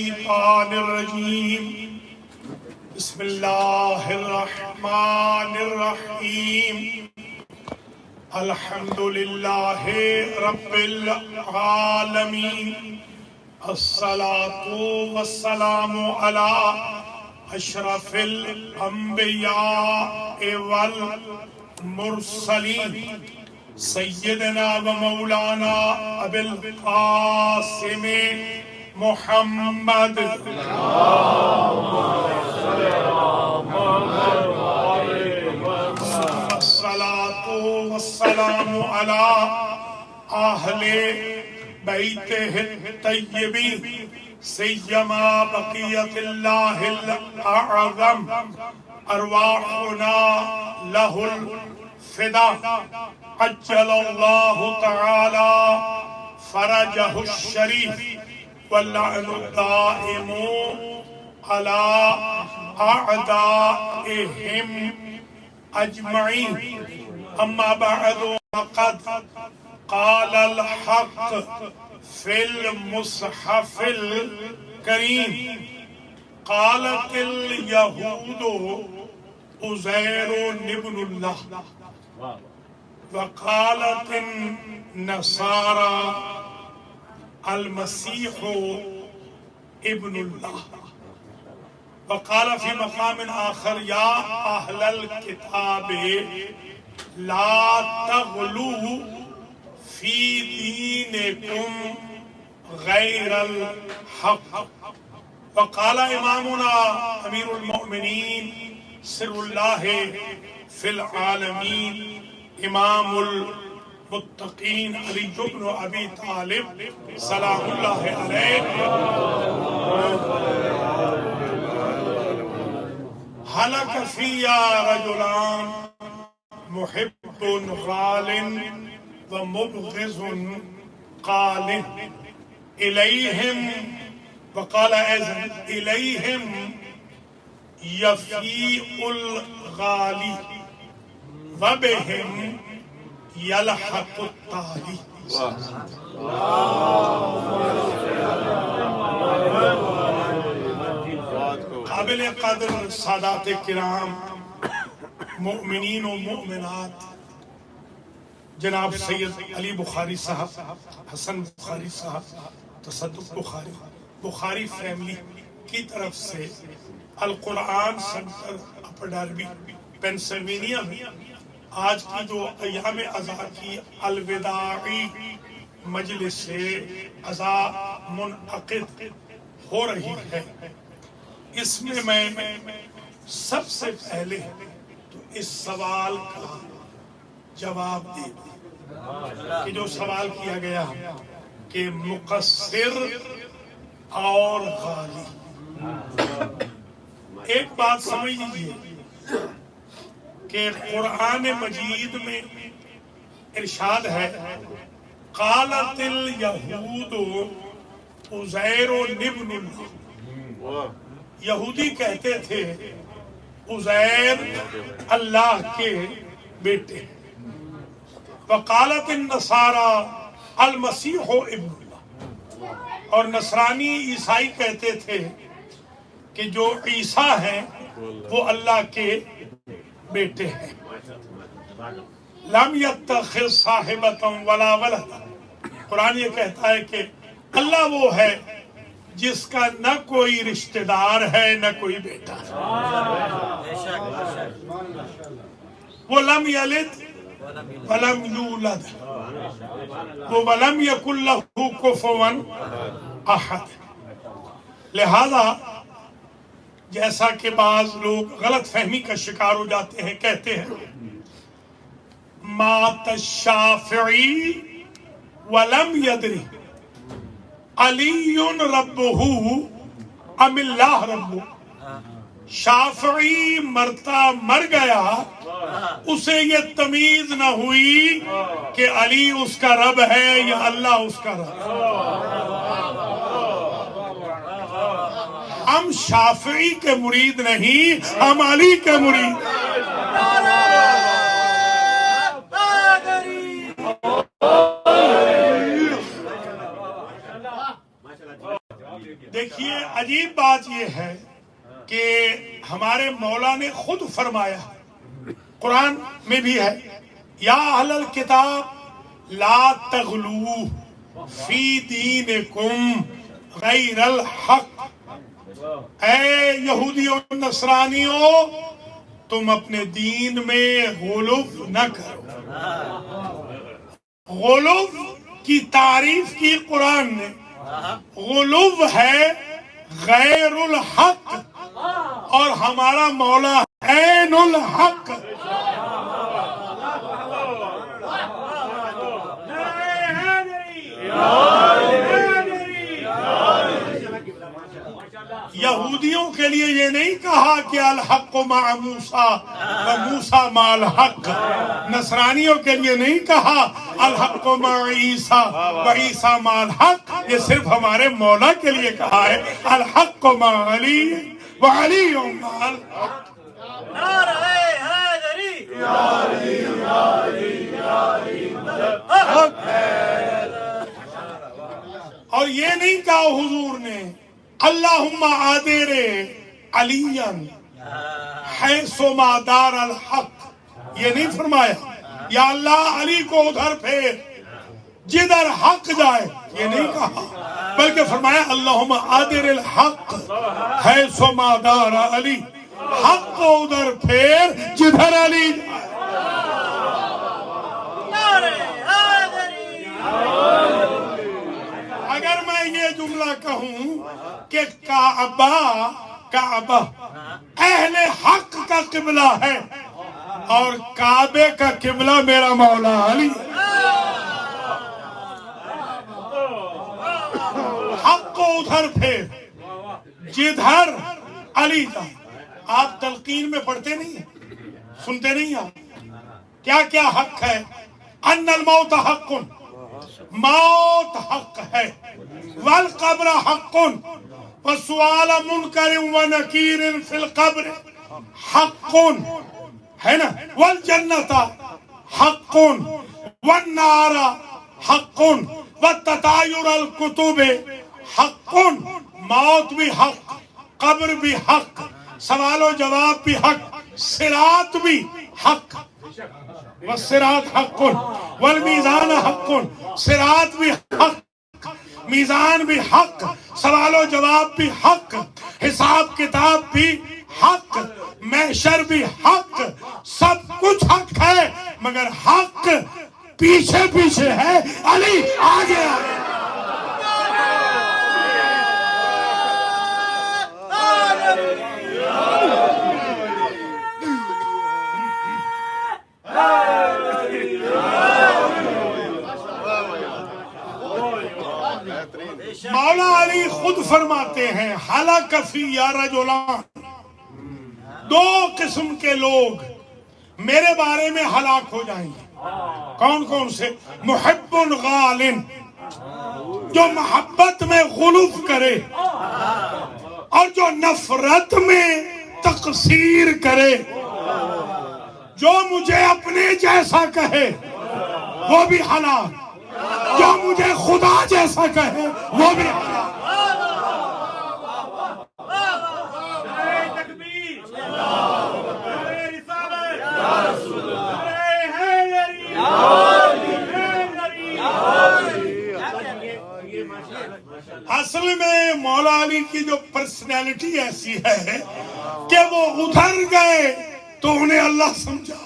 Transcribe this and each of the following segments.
الشیطان الرجیم بسم اللہ الرحمن الرحیم الحمد للہ رب العالمین الصلاة والسلام علی اشرف الانبیاء والمرسلین سیدنا و مولانا ابی القاسم محمد الصلاة والسلام علی اہل بیتہ الطیبین سیما بقیت اللہ الاعظم ارواحنا لہ الفدا عجل اللہ تعالی فرجہ الشریف واللعن الدائم على أعدائهم أجمعين أما بعد فقد قال الحق في المصحف الكريم قالت اليهود عزير ابن الله وقالت النصارى المسيح ابن الله وقال في مقام آخر يا أهل الكتاب لا تغلوا في دينكم غير الحق وقال إمامنا أمير المؤمنين سر الله في العالمين إمام متقین علی بن ابی طالب سلام اللہ علیہ حلق فیا رجلان محب غال ومبغض قال الیہم وقال ایضا الیہم یفیء الغالی وبہم یلحق التالی قابل قدر سادات کرام مؤمنین و مؤمنات جناب سید علی بخاری صاحب حسن بخاری صاحب تصدق بخاری فیملی کی طرف سے القرآن سنٹر اپر ڈاربی پینسلوینیا میں آج کی جو ایام عزا کی الوداعی مجلس عزا منعقد ہو رہی ہے اس میں میں سب سے پہلے تو اس سوال کا جواب دے دوں کہ جو سوال کیا گیا کہ مقصر اور غالی ایک بات سمجھ لیجیے کہ قرآن مجید میں ارشاد ہے قالت الیہود عزیر ابن اللہ یہودی کہتے تھے عزیر اللہ کے بیٹے وقالت النصارى المسیح ابن اللہ اور نصرانی عیسائی کہتے تھے کہ جو عیسیٰ ہیں وہ اللہ کے بیٹے ہیں لم یتخذ صاحبۃ ولا ولد قرآن یہ کہتا ہے کہ اللہ وہ ہے جس کا نہ کوئی رشتہ دار ہے نہ کوئی بیٹا وہ لم یلد ولم یولد وہ ولم یکن لہ کفوا احد لہذا جیسا کہ بعض لوگ غلط فہمی کا شکار ہو جاتے ہیں کہتے ہیں مات الشافعی ولم یدری علی ربہ ام اللہ ربہ شافعی مرتا مر گیا اسے یہ تمیز نہ ہوئی کہ علی اس کا رب ہے یا اللہ اس کا رب ہم شافعی کے مرید نہیں ہم علی کے مرید دیکھیے عجیب بات یہ ہے کہ ہمارے مولا نے خود فرمایا، قرآن میں بھی ہے، یا اہل الکتاب لا تغلو فی دینکم غیر الحق، اے یہودیوں نصرانیوں تم اپنے دین میں غلو نہ کرو۔ غلو کی تعریف کی قرآن نے، غلو ہے غیر الحق، اور ہمارا مولا عین الحق۔ یہودیوں کے لیے یہ نہیں کہا کہ الحق مع موسیٰ و موسیٰ مع الحق، نصرانیوں کے لیے نہیں کہا الحق مع عیسیٰ و عیسیٰ مع الحق، یہ صرف ہمارے مولا کے لیے کہا ہے الحق مع علی و علی مع الحق۔ اور یہ نہیں کہا حضور نے اللہم آدر علیاً حیث ما دار الحق، یہ نہیں فرمایا یا اللہ علی کو ادھر پھیر جدھر حق جائے، یہ نہیں کہا، بلکہ فرمایا اللہم آدر الحق حیث ما دار علی، حق کو ادھر پھیر جدھر علی جائے۔ اگر میں یہ جملہ کہوں کہ کعبہ اہل حق کا قبلہ ہے اور کعبے کا قبلہ میرا مولا علی، حق کو ادھر پھیر جدھر علی جائے۔ آپ تلقین میں پڑھتے نہیں ہیں، سنتے نہیں ہیں کیا کیا حق ہے؟ ان الموت حق، موت حق ہے، والقبر حق، وسؤال منکر ونکیر فی القبر حق ہے نا، والجنت حق، والنار حق، والتطایر الکتب حق، موت بھی حق، قبر بھی حق، سوال و جواب بھی حق، صراط بھی حق، والصراط حق، والمیزان حق، صراط بھی حق، میزان بھی حق، سوال و جواب بھی حق، حساب کتاب بھی حق، محشر بھی حق، سب کچھ حق ہے، مگر حق پیچھے پیچھے ہے، علی آگے آگے۔ مولا علی خود فرماتے ہیں ہلاک فی رجلان، دو قسم کے لوگ میرے بارے میں ہلاک ہو جائیں گے۔ کون کون سے؟ محب غال، جو محبت میں غلو کرے اور جو نفرت میں تقصیر کرے، جو مجھے اپنے جیسا کہے وہ بھی ہلاک، جو مجھے خدا جیسا کہے وہ بھی ہلاک۔ اصل میں مولا علی کی جو پرسنالٹی ایسی ہے کہ وہ ادھر گئے تو انہیں اللہ سمجھا،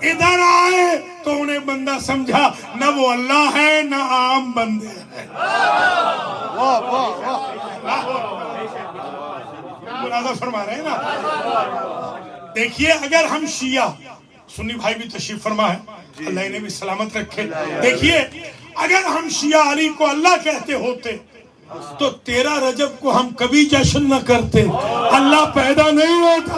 ادھر آئے تو انہیں بندہ سمجھا، نہ وہ اللہ ہے نہ عام بندے ہیں۔ ملازہ فرما رہے ہیں نا۔ دیکھیے اگر ہم شیعہ، سنی بھائی بھی تشریف فرما ہے، اللہ انہیں بھی سلامت رکھے، دیکھیے اگر ہم شیعہ علی کو اللہ کہتے ہوتے تو 13 رجب کو ہم کبھی جشن نہ کرتے، اللہ پیدا نہیں ہوتا۔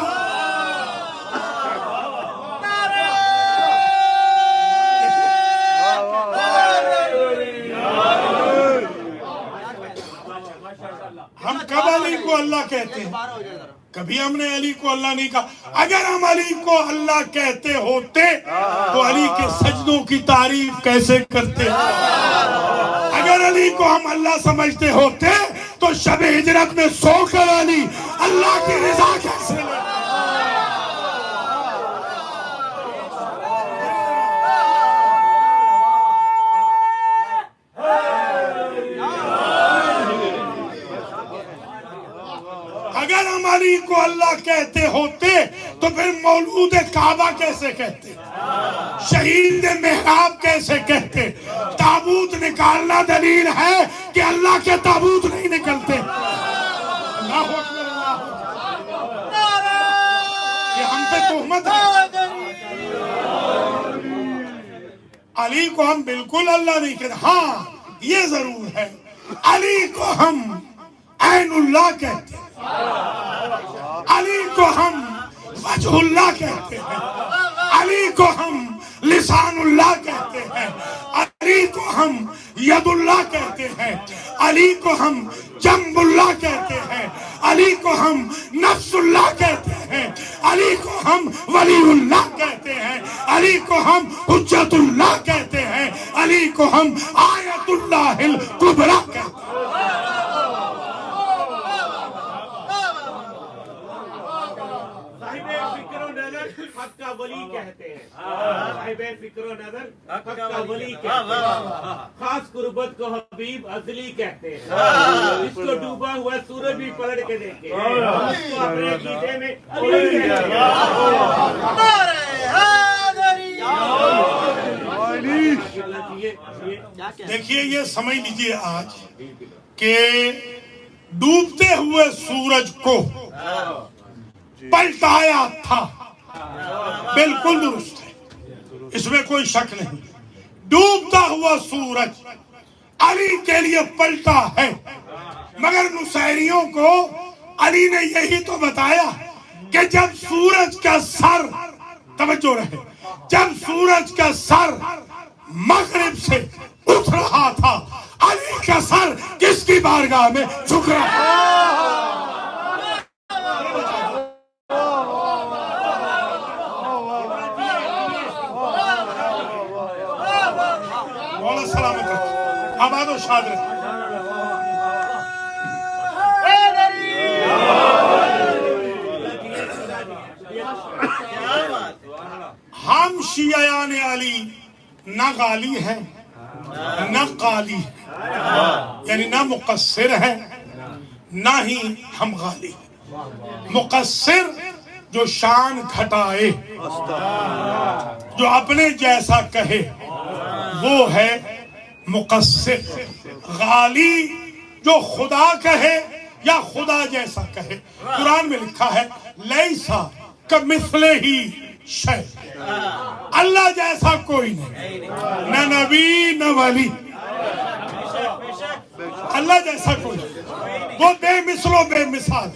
ہم کب علی کو اللہ کہتے ہیں؟ کبھی ہم نے علی کو اللہ نہیں کہا۔ اگر ہم علی کو اللہ کہتے ہوتے تو علی کے سجدوں کی تعریف کیسے کرتے؟ اگر علی کو ہم اللہ سمجھتے ہوتے تو شب ہجرت میں سو کر علی اللہ کی رضا کیسے لے؟ اگر ہم علی کو اللہ کہتے ہوتے تو پھر مولود کعبہ کیسے کہتے، شہید محراب کیسے کہتے؟ تابوت نکالنا دلیل ہے کہ اللہ کے تابوت نہیں نکلتے۔ اللہ اکبر، اللہ اکبر۔ یہ ہم پہ تہمت ہے۔ علی کو ہم بالکل اللہ نہیں کہتے، ہاں یہ ضرور ہے علی کو ہم عین اللہ کہتے ہیں، علی کو ہم وجہ اللہ کہتے ہیں، علی کو ہم لسان اللہ کہتے ہیں، علی کو ہم ید اللہ کہتے ہیں، علی کو ہم جنب اللہ کہتے ہیں، علی کو ہم نفس اللہ کہتے ہیں، علی کو ہم ولی اللہ کہتے ہیں، علی کو ہم حجت اللہ کہتے ہیں، علی کو ہم آیت اللہ الکبریٰ کہتے ہیں۔ حق کا ولی کہتے ہیں، صاحب فکر و نظر حق کا ولی کہتے ہیں، خاص قربت کو حبیب ازلی کہتے ہیں، اس کو ڈوبا ہوا سورج بھی پلٹ کے دیکھے اس کو اپنے عقیدے میں علی کہتے ہیں۔ دیکھیے یہ سمجھ لیجئے آج کہ ڈوبتے ہوئے سورج کو پلٹایا تھا، بالکل درست ہے، اس میں کوئی شک نہیں۔ ڈوبتا ہوا سورج علی کے لیے پلٹا ہے، مگر نصیریوں کو علی نے یہی تو بتایا کہ جب سورج کا سر، توجہ رہے، جب سورج کا سر مغرب سے اٹھ رہا تھا، علی کا سر کس کی بارگاہ میں جھک رہا تھا؟ آباد و شاد رہے۔ ہم شیعیان علی نہ غالی ہیں نہ قالی ہیں، یعنی نہ مقصر ہیں نہ ہی ہم غالی ہیں۔ مقصر جو شان گھٹائے، جو اپنے جیسا کہے، وہ ہے مقصر۔ غالی جو خدا کہے یا خدا جیسا کہے۔ قرآن میں لکھا ہے لیسا کمثلہ شیء، اللہ جیسا کوئی نہیں، نہ نبی نہ ولی، اللہ جیسا کوئی نہیں، وہ بے مثل و بے مثال۔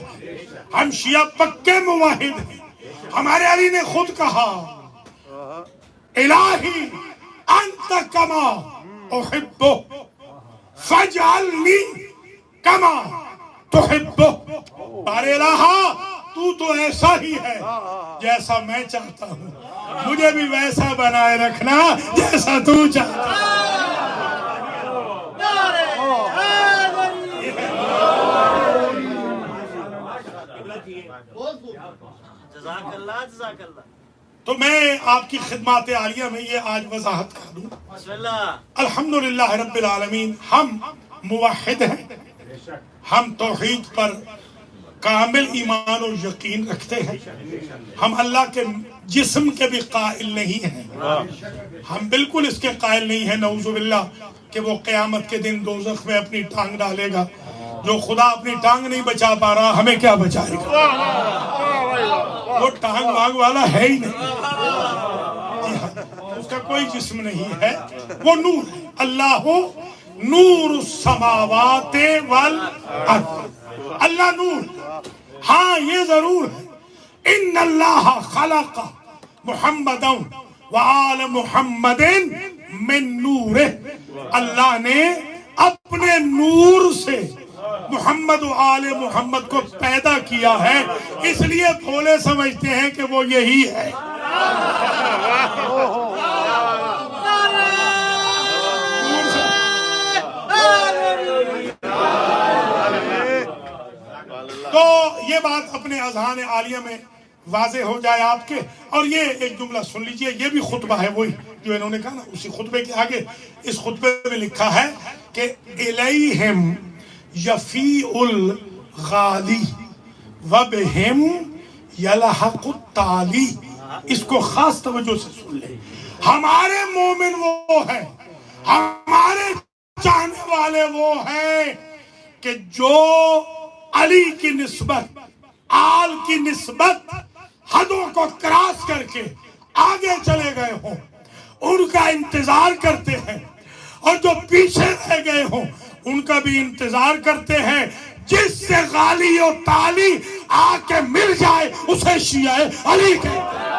ہم شیعہ پکے موحد ہیں، ہمارے علی نے خود کہا الہی انت کما احبہ فاجعلنی کما تحبہ، ارے الہا تو تو ایسا ہی ہے جیسا میں چاہتا ہوں، مجھے بھی ویسا بنائے رکھنا جیسا تو چاہتا ہے۔ جزاک اللہ جزاک اللہ۔ تو میں آپ کی خدمات عالیہ میں یہ آج وضاحت کر دوں۔ بسم اللہ۔ الحمدللہ رب العالمین، ہم موحد ہیں، ہم توحید پر کامل ایمان اور یقین رکھتے ہیں، ہم اللہ کے جسم کے بھی قائل نہیں ہیں، ہم بالکل اس کے قائل نہیں ہیں نعوذ باللہ کہ وہ قیامت کے دن دوزخ میں اپنی ٹانگ ڈالے گا۔ جو خدا اپنی ٹانگ نہیں بچا پا رہا ہمیں کیا بچائے گا؟ وہ ٹانگ وانگ والا ہے ہی نہیں، اس کا کوئی جسم نہیں ہے، وہ نور ہے۔ اللہ نور السماوات والارض، اللہ نور۔ ہاں یہ ضرور ہے ان اللہ خلق محمدا وآل محمد من نور، اللہ نے اپنے نور سے محمد و آل محمد کو پیدا کیا ہے، اس لیے بھولے سمجھتے ہیں کہ وہ یہی ہے۔ یہ بات اپنے اذہان عالیہ میں واضح ہو جائے آپ کے. اور یہ ایک جملہ سن لیجئے, یہ بھی خطبہ ہے وہی جو انہوں نے کہا نا, اسی خطبے کے آگے اس خطبے میں لکھا ہے کہ الیہم یفیع الغالی وبہم یلحق التالی. اس کو خاص توجہ سے سن لیں. ہمارے مومن وہ ہیں, ہمارے چاہنے والے وہ ہیں کہ جو علی کی نسبت, آل کی نسبت حدوں کو کراس کر کے آگے چلے گئے ہوں, ان کا انتظار کرتے ہیں, اور جو پیچھے رہ گئے ہوں ان کا بھی انتظار کرتے ہیں. جس سے غالی و تالی آ کے مل جائے اسے شیعہ علی کہتے ہیں.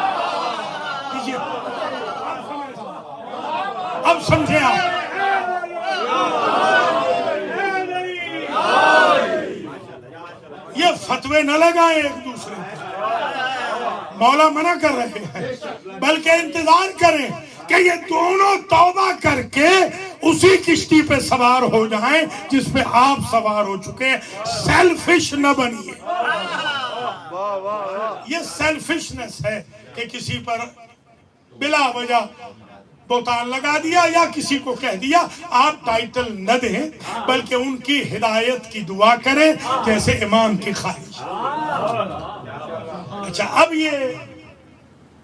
اب سمجھے آپ, یہ فتوے نہ لگائیں ایک دوسرے کو, مولا منع کر رہے ہیں, بلکہ انتظار کریں کہ یہ دونوں توبہ کر کے اسی کشتی پہ سوار ہو جائیں جس پہ آپ سوار ہو چکے. سیلفش نہ بنیے. یہ سیلفشنس ہے کہ کسی پر بلا وجہ بہتان لگا دیا یا کسی کو کہہ دیا. آپ ٹائٹل نہ دیں بلکہ ان کی ہدایت کی دعا کریں جیسے امام کی خواہش. اچھا, اب یہ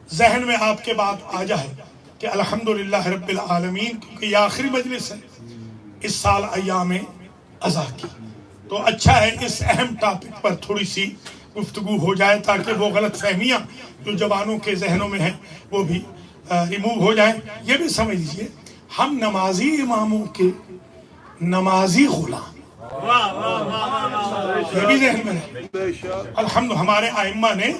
ذہن میں آپ کے بات آ جائے کہ الحمدللہ رب العالمین, کیونکہ یہ آخری مجلس ہے اس سال ایام اضحیٰ کی, تو اچھا ہے اس اہم ٹاپک پر تھوڑی سی گفتگو ہو جائے تاکہ وہ غلط فہمیاں جو جوانوں کے ذہنوں میں ہیں وہ بھی ریموو ہو جائیں. یہ بھی سمجھ لیجئے ہم نمازی اماموں کے نمازی غلام, یہ بھی ذہن میں ہے. الحمدللہ ہمارے ائمہ نے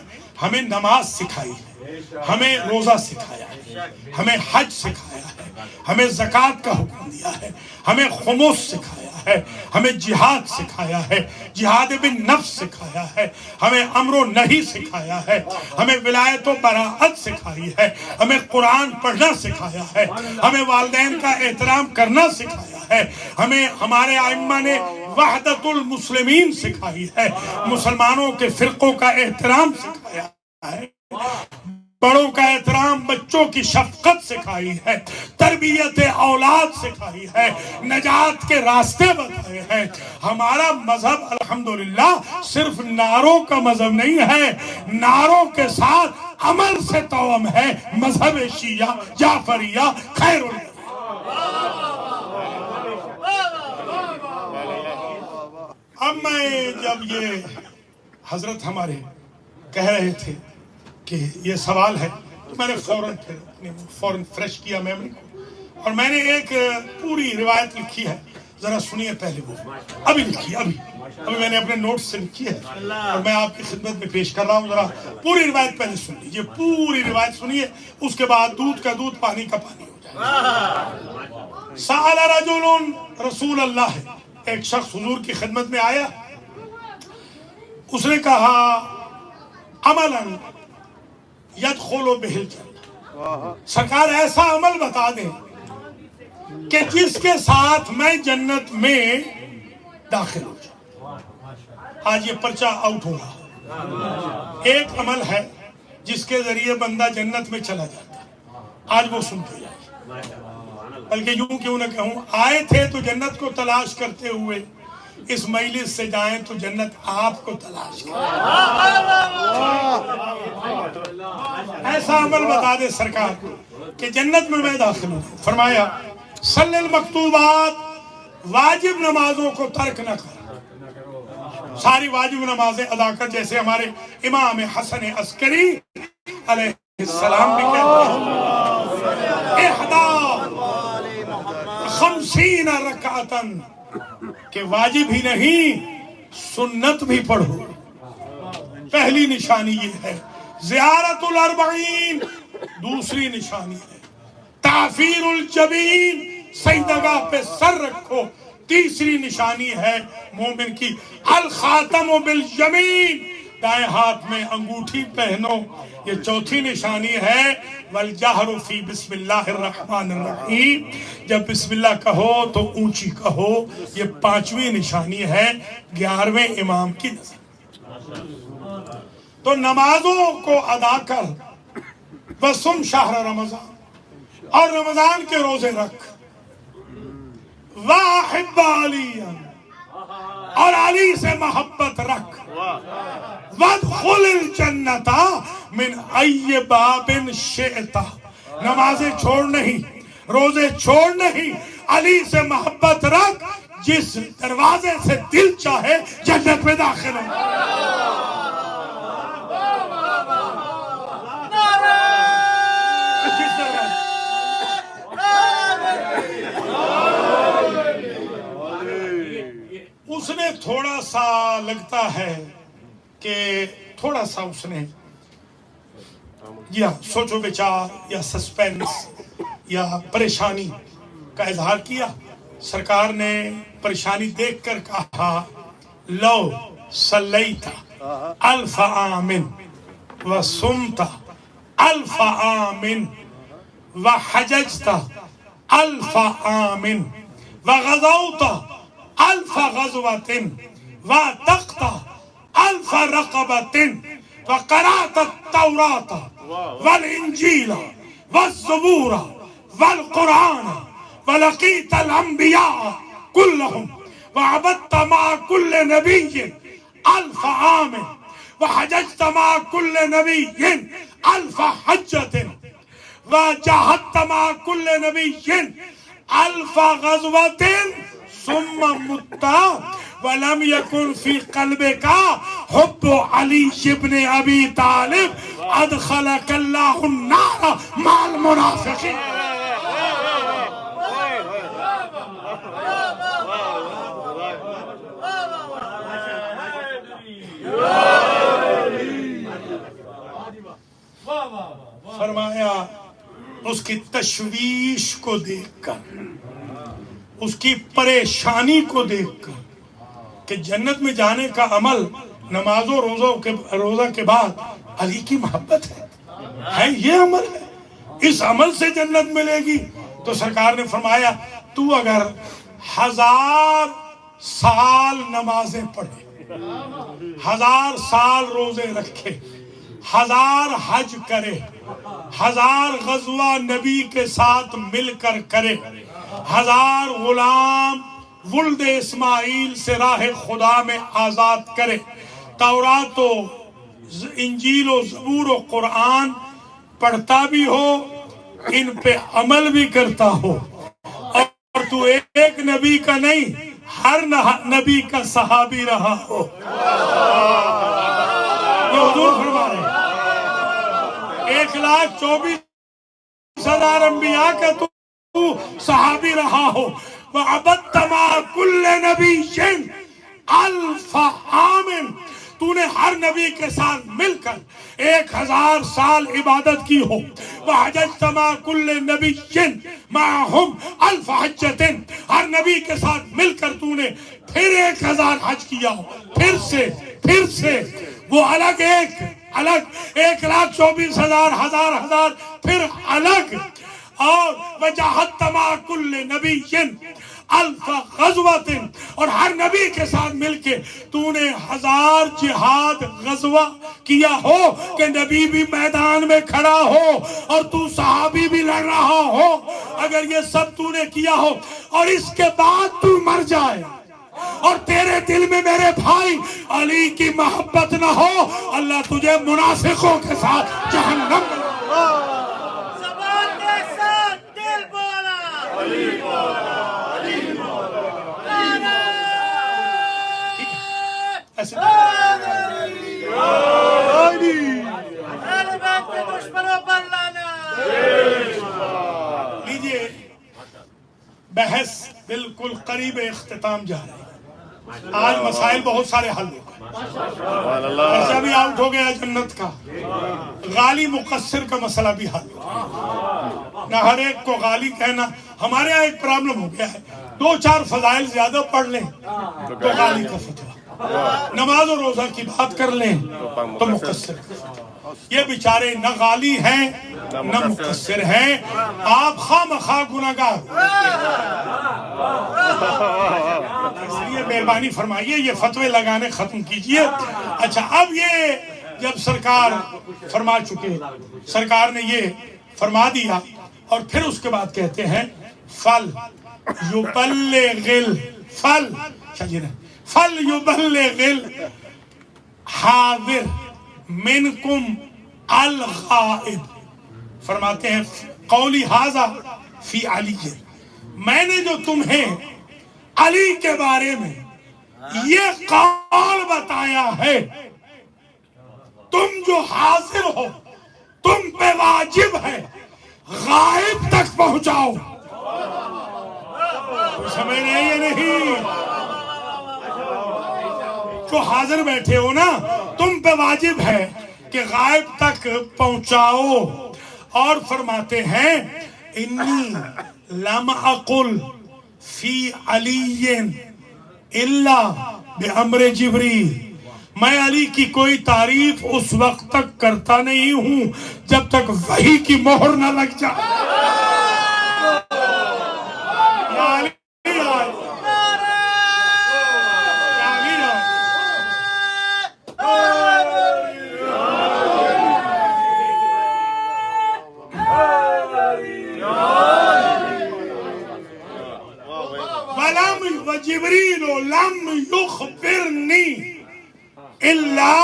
ہمیں نماز سکھائی ہے, ہمیں روزہ سکھایا ہے, ہمیں حج سکھایا ہے, ہمیں زکوٰۃ کا حکم دیا ہے, ہمیں خمس سکھایا ہے, ہمیں جہاد سکھایا ہے, جہاد بن نفس سکھایا ہے, ہمیں امر و نہی سکھایا ہے, ہمیں ولایت و براءت سکھائی ہے, ہمیں قرآن پڑھنا سکھایا ہے, ہمیں والدین کا احترام کرنا سکھایا ہے, ہمیں ہمارے ائمہ نے وحدت المسلمین سکھائی ہے, مسلمانوں کے فرقوں کا احترام سکھایا ہے, بڑوں کا احترام, بچوں کی شفقت سکھائی ہے, تربیت اولاد سکھائی ہے, نجات کے راستے بتائے ہیں. ہمارا مذہب الحمدللہ صرف نعروں کا مذہب نہیں ہے, نعروں کے ساتھ عمل سے توأم ہے. مذہب شیعہ جعفریہ خیر اب میں جب یہ حضرت ہمارے کہہ رہے تھے کہ یہ سوال ہے تو میں نے فوراً فریش کیا میموری کو, اور میں نے ایک پوری روایت لکھی ہے. ذرا سنیے پہلے وہ, ابھی لکھی, ابھی میں نے اپنے نوٹس سے لکھی ہے اور میں آپ کی خدمت میں پیش کر رہا ہوں. ذرا پوری روایت پہلے سن لیجیے, پوری روایت سنیے, اس کے بعد دودھ کا دودھ پانی کا پانی ہو جائے. سأل رجل رسول اللہ, ایک شخص حضور کی خدمت میں آیا, اس نے کہا عملاً یدخل بہ الجنہ, سرکار ایسا عمل بتا دیں کہ جس کے ساتھ میں جنت میں داخل ہو جاؤں. آج یہ پرچہ آؤٹ ہوگا. ایک عمل ہے جس کے ذریعے بندہ جنت میں چلا جاتا ہے, آج وہ سنتے جائیں. بلکہ یوں کیوں نہ کہوں, آئے تھے تو جنت کو تلاش کرتے ہوئے, اس مجلس سے جائیں تو جنت آپ کو تلاش کرے. ایسا عمل بتا دے سرکار کہ جنت میں میں داخل ہوں. فرمایا صلی المکتوبات, واجب نمازوں کو ترک نہ کر, ساری واجب نمازیں ادا کر, جیسے ہمارے امام حسن عسکری علیہ السلام بھی کہتے ہیں احدا 50 رکعتن, کہ واجب ہی نہیں سنت بھی پڑھو. پہلی نشانی یہ ہے. زیارت الاربعین, دوسری نشانی ہے تعفیر الجبین, سجدگاہ پہ سر رکھو, تیسری نشانی ہے مومن کی الخاتم بالیمین, دائیں ہاتھ میں انگوٹھی پہنو, یہ چوتھی نشانی ہے. والجہر فی بسم اللہ الرحمن الرحیم, جب بسم اللہ کہو تو اونچی کہو, یہ پانچویں نشانی ہے 11ویں امام کی نظر. تو نمازوں کو ادا کر، وصم شہر رمضان، اور رمضان کے روزے رکھ، واحب علی، اور علی سے محبت رکھ، وادخل الجنت من ای باب شئت، نمازیں چھوڑ نہیں، روزے چھوڑ نہیں، علی سے محبت رکھ، جس دروازے سے دل چاہے جنت میں داخل ہو۔ اس نے تھوڑا سا لگتا ہے کہ تھوڑا سا اس نے یا سوچو بچار یا سسپینس یا پریشانی کا اظہار کیا۔ سرکار نے پریشانی دیکھ کر کہا لو صلیت الف عام وصمت الف عام وحججت الف عام وغزوت الف غزوة واتقت الف رقبة وقرأت التوراة والإنجيل والزبور والقرآن ولقيت الأنبياء كلهم وعبدت مع كل نبي ألف عام وحججت مع كل نبي ألف حجة وجاهدت مع كل نبي ألف غزوة ثم مت ولم يكن في قلبك حب علي بن أبي طالب أدخلك الله النار مع المنافقين۔ فرمایا اس کی تشویش کو دیکھ کر، اس کی پریشانی کو دیکھ کر کہ جنت میں جانے کا عمل نماز و روزہ کے بعد علی کی محبت ہے، یہ عمل ہے، اس عمل سے جنت ملے گی۔ تو سرکار نے فرمایا تو اگر 1000 سال نمازیں پڑھے، 1000 سال روزے رکھے، 1000 حج کرے، 1000 غزوہ نبی کے ساتھ مل کر کرے، 1000 غلام ولد اسماعیل سے راہ خدا میں آزاد کرے، تورات و انجیل و زبور و قرآن پڑھتا بھی ہو، ان پہ عمل بھی کرتا ہو، اور تو ایک نبی کا نہیں ہر نبی کا صحابی رہا ہو۔ یہ حضور فرما رہے ہیں 1,24,000 انبیاء کا تو صحابی رہا ہو، وعبدت مع کل نبی الف عام، تو نے ہر نبی کے ساتھ مل کر 1000 سال عبادت کی ہو، وحججت مع کل نبی معہم الف حجت، ہر نبی کے ساتھ مل کر تو نے پھر 1000 حج کیا ہو، پھر سے وہ الگ 1,24,000 ہزار پھر الگ، اور وجاہدت مع کل نبی الف غزوۃ، اور ہر نبی کے ساتھ مل کے تو نے 1000 جہاد غزوہ کیا ہو کہ نبی بھی میدان میں کھڑا ہو اور تو صحابی بھی لڑ رہا ہو۔ اگر یہ سب تو نے کیا ہو اور اس کے بعد تو مر جائے اور تیرے دل میں میرے بھائی علی کی محبت نہ ہو، اللہ تجھے منافقوں کے ساتھ جہنم میں زبان کے ساتھ دل بولا، علی بولا، علی بولا، ایسے اہل بیت کے دشمنوں پر لانا۔ لیجئے، بحث بالکل قریب اختتام جا رہی ہے۔ آج مسائل بہت سارے حل ہو گئے، خرچہ بھی آؤٹ ہو گیا جنت کا، غالی مقصر کا مسئلہ بھی حل ہو گیا، نہ ہر ایک کو غالی کہنا۔ ہمارے یہاں ایک پرابلم ہو گیا ہے، 2-4 فضائل زیادہ پڑھ لیں تو غالی کا فتویٰ، نماز و روزہ کی بات کر لیں تو مقصر۔ یہ بیچارے نہ غالی ہیں نہ مقصر ہیں، آپ خواہ گناہگار۔ اس لیے مہربانی فرمائیے یہ فتوے لگانے ختم کیجئے۔ اچھا، اب یہ جب سرکار فرما چکے، سرکار نے یہ فرما دیا، اور پھر اس کے بعد کہتے ہیں فل یبلغ حاضر منکم الغائب، فرماتے ہیں قولی ھذا فی علی، میں نے جو تمہیں علی کے بارے میں یہ قول بتایا ہے، تم جو حاضر ہو تم پہ واجب ہے غائب تک پہنچاؤ۔ سمجھ رہے ہیں یا نہیں؟ جو حاضر بیٹھے ہو نا، تم پہ واجب ہے کہ غائب تک پہنچاؤ۔ اور فرماتے ہیں انی لم اقل فی علی الا بامر جبریل، میں علی کی کوئی تعریف اس وقت تک کرتا نہیں ہوں جب تک وحی کی مہر نہ لگ جائے۔ وجبریل لم یخبرنی الا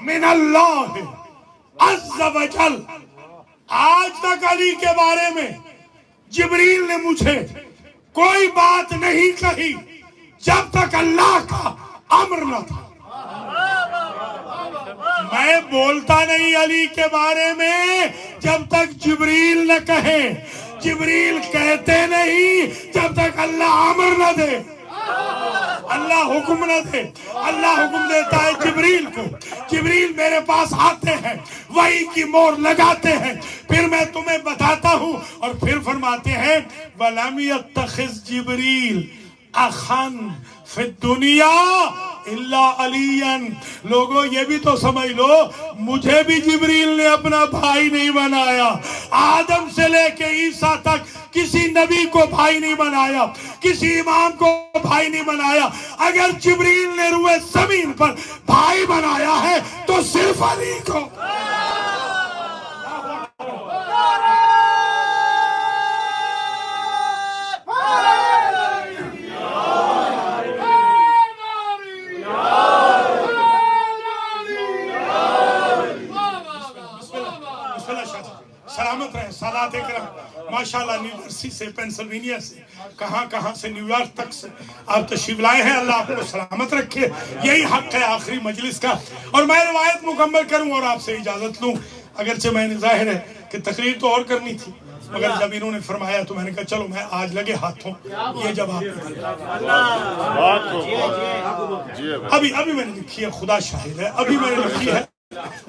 من اللہ عز وجل، آج تک علی کے بارے میں جبریل نے مجھے کوئی بات نہیں کہی جب تک اللہ کا امر نہ تھا۔ میں بولتا نہیں علی کے بارے میں جب تک جبریل نہ کہے، جبریل کہتے نہیں جب تک اللہ امر نہ دے، اللہ حکم نہ دے۔ اللہ حکم دیتا ہے جبریل کو، جبریل میرے پاس آتے ہیں، وحی کی مہر لگاتے ہیں، پھر میں تمہیں بتاتا ہوں۔ اور پھر فرماتے ہیں وَلَمْ يَتَّخِذْ جِبْرِيلَ أَخًا فِي الدُّنْيَا إِلَّا عَلِيًّا، لوگوں یہ بھی تو سمجھ لو، مجھے بھی جبریل نے اپنا بھائی نہیں بنایا، آدم سے لے کے عیسیٰ تک کسی نبی کو بھائی نہیں بنایا، کسی امام کو بھائی نہیں بنایا۔ اگر جبریل نے روئے زمین پر بھائی بنایا ہے تو صرف علی کو۔ سلامت رہیں سادات اکرام، ماشاءاللہ نیو جرسی سے، پینسلوینیا سے، کہاں کہاں سے، نیو یارک تک سے آپ تشریف لائے ہیں، اللہ آپ کو سلامت رکھے۔ یہی حق ہے آخری مجلس کا۔ اور میں روایت مکمل کروں اور آپ سے اجازت لوں، اگرچہ میں نے ظاہر ہے کہ تقریر تو اور کرنی تھی، مگر جب انہوں نے فرمایا تو میں نے کہا چلو میں آج لگے ہاتھوں یہ جب آپ ابھی میں نے لکھی ہے، خدا شاہد ہے، ابھی میں نے لکھی ہے،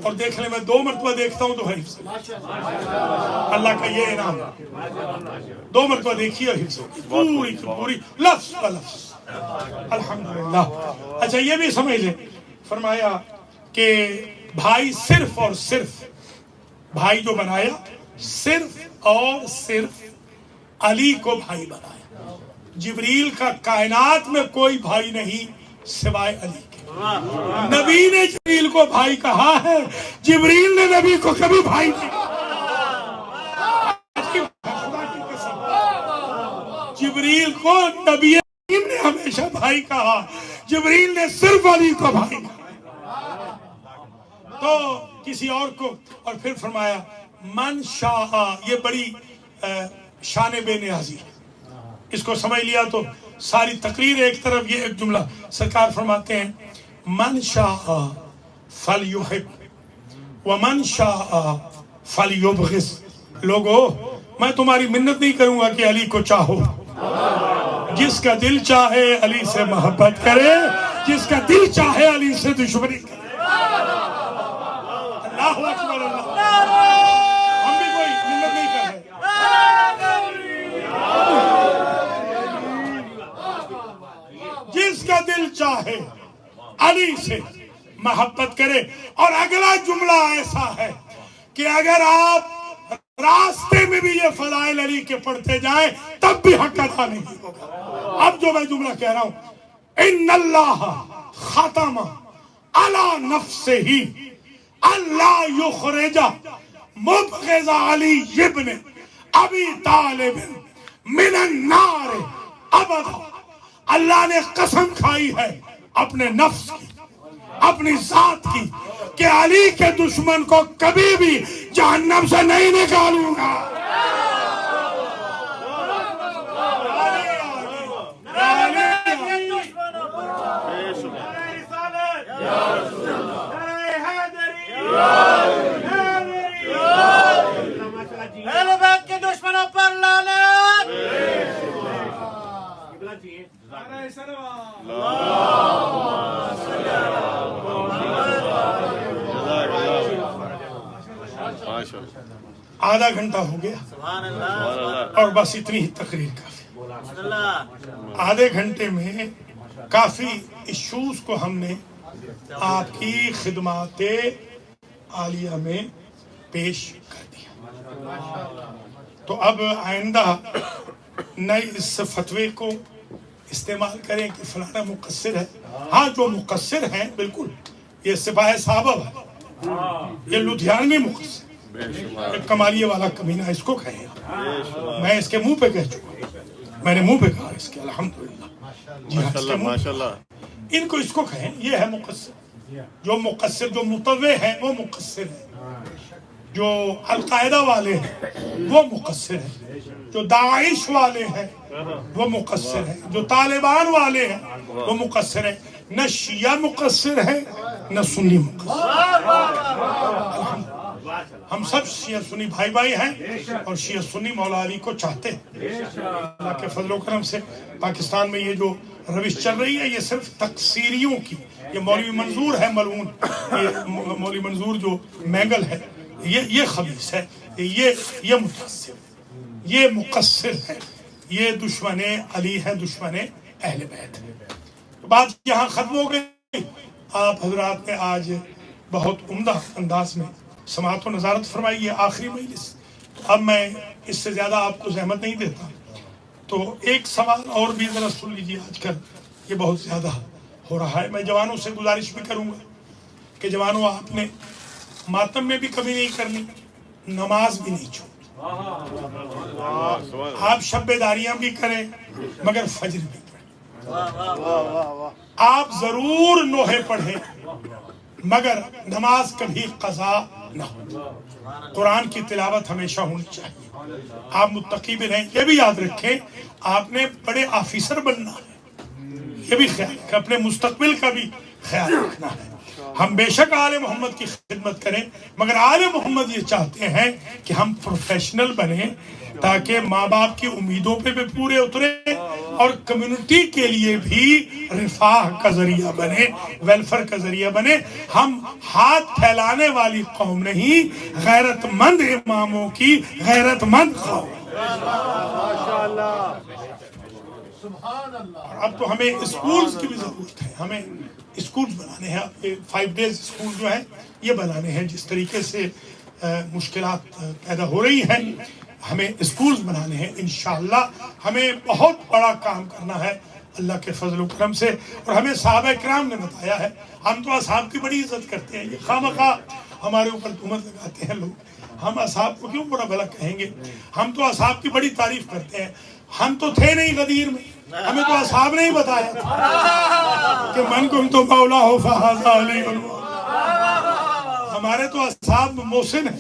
اور دیکھ لیں میں 2 مرتبہ دیکھتا ہوں تو حفظ، اللہ کا یہ انعام، 2 مرتبہ دیکھی ہے حفظ پوری کی پوری لفظ لفظ، الحمدللہ۔ اچھا یہ بھی سمجھ لیں، فرمایا کہ بھائی صرف اور صرف، بھائی جو بنایا صرف اور صرف علی کو بھائی بنایا، جبریل کا کائنات میں کوئی بھائی نہیں سوائے علی کے۔ نبی نے جبریل کو بھائی کہا ہے، جبریل نے نبی کو کبھی بھائی نہیں کہا۔ جبریل کو نبی نے ہمیشہ بھائی کہا، جبریل نے صرف علی کو بھائی کہا، تو کسی اور کو۔ اور پھر فرمایا من شاء، یہ بڑی شان بے نیازی ہے، اس کو سمجھ لیا تو ساری تقریر ایک طرف، یہ ایک جملہ سرکار فرماتے ہیں من شاء فلیحب ومن شاء فلیبغض، لوگو میں تمہاری منت نہیں کروں گا کہ علی کو چاہو، جس کا دل چاہے علی سے محبت کرے، جس کا دل چاہے علی سے دشمنی کرے۔ اللہ اکبر، اللہ، ہم بھی کوئی منت نہیں کر رہے۔ جس کا دل چاہے علی سے محبت کرے۔ اور اگلا جملہ ایسا ہے کہ اگر آپ راستے میں بھی یہ فضائل علی کے پڑھتے جائیں تب بھی حق ادا نہیں ہوگا۔ اب جو میں جملہ کہہ رہا ہوں، ان اللہ ختم علی نفسہ اللہ یخرج مبغض علی ابن ابی طالب من النار ابدا۔ اللہ نے قسم کھائی ہے اپنے نفس کی، اپنی ذات کی، کہ علی کے دشمن کو کبھی بھی جہنم سے نہیں نکالوں گا۔ اہل بیت کے دشمنوں پر لعنت۔ آدھا گھنٹہ ہو گیا اور بس اتنی ہی تقریر کافی۔ آدھے گھنٹے میں کافی ایشوز کو ہم نے آپ کی خدمات عالیہ میں پیش کر دیا۔ تو اب آئندہ نئے اس فتوے کو استعمال کریں کہ فلانا مقصر ہے۔ ہاں جو مقصر ہیں بالکل، یہ سپاہ صحابہ ہے، یہ لدھیانوی مقصر، ایک کمالیے والا کمینہ، اس کو کہیں۔ میں اس کے منہ پہ کہہ چکا، میں نے منہ پہ کہا اس کے، الحمدللہ جی ہاں، اس کے منہ ان کو اس کو کہیں، یہ ہے مقصر۔ جو مقصر، جو متوع ہیں وہ مقصر ہیں، جو القاعدہ والے ہیں وہ مقصر ہیں، جو داعش والے ہیں وہ مقصر ہیں، جو طالبان والے ہیں وہ مقصر ہیں۔ نہ شیعہ مقصر ہے نہ سنی مقصر۔ ہم سب شیعہ سنی بھائی بھائی ہیں اور شیعہ سنی مولا علی کو چاہتے ہیں۔ اللہ کے فضل و کرم سے پاکستان میں یہ جو روش چل رہی ہے، یہ صرف تقصیریوں کی، یہ مولوی منظور ہے ملعون، یہ مولوی منظور جو مینگل ہے، یہ خبیث ہے، یہ متعصب، یہ مقصر ہے، یہ دشمن علی ہے، دشمن اہل بیت ہے۔ بات یہاں ختم ہو گئی۔ آپ حضرات نے آج بہت عمدہ انداز میں سماعت و نظارت فرمائی، ہے آخری مجلس، تو اب میں اس سے زیادہ آپ کو زحمت نہیں دیتا۔ تو ایک سوال اور بھی ذرا سن لیجیے، آج کل یہ بہت زیادہ ہو رہا ہے۔ میں جوانوں سے گزارش بھی کروں گا کہ جوانوں، آپ نے ماتم میں بھی کمی نہیں کرنی، نماز بھی نہیں چھوڑنی۔ آپ شب بیداریاں بھی کریں مگر فجر بھی پڑھیں۔ آپ ضرور نوحے پڑھیں مگر نماز کبھی قضا نہ ہو۔ قرآن کی تلاوت ہمیشہ ہونی چاہیے۔ آپ متقی بھی رہیں۔ یہ بھی یاد رکھیں، آپ نے بڑے آفیسر بننا ہے، یہ بھی خیال رکھیں، اپنے مستقبل کا بھی خیال رکھنا ہے۔ ہم بے شک آل محمد کی خدمت کریں مگر آل محمد یہ چاہتے ہیں کہ ہم پروفیشنل بنیں تاکہ ماں باپ کی امیدوں پہ بھی پورے اترے اور کمیونٹی کے لیے بھی رفاہ کا ذریعہ بنے، ویلفیئر کا ذریعہ بنے۔ ہم ہاتھ پھیلانے والی قوم نہیں، غیرت مند اماموں کی غیرت مند قوم۔ اب تو ہمیں اسکولز کی بھی ضرورت ہے، ہمیں اسکولز بنانے ہیں، 5 days اسکول جو ہیں یہ بنانے ہیں۔ جس طریقے سے مشکلات پیدا ہو رہی ہیں، ہمیں اسکولز بنانے ہیں۔ انشاءاللہ ہمیں بہت بڑا کام کرنا ہے اللہ کے فضل و کرم سے، اور ہمیں صحابہ کرام نے بتایا ہے۔ ہم تو اصحاب کی بڑی عزت کرتے ہیں، یہ خواہ ہمارے اوپر تہمت لگاتے ہیں لوگ، ہم اصحاب کو کیوں برا بھلا کہیں گے؟ ہم تو اصحاب کی بڑی تعریف کرتے ہیں۔ ہم تو تھے نہیں غدیر میں، ہمیں تو اصحاب نے ہی بتایا تھا کہ من کن تو مولا ہو فہذا علی۔ ہمارے تو اصحاب محسن ہیں،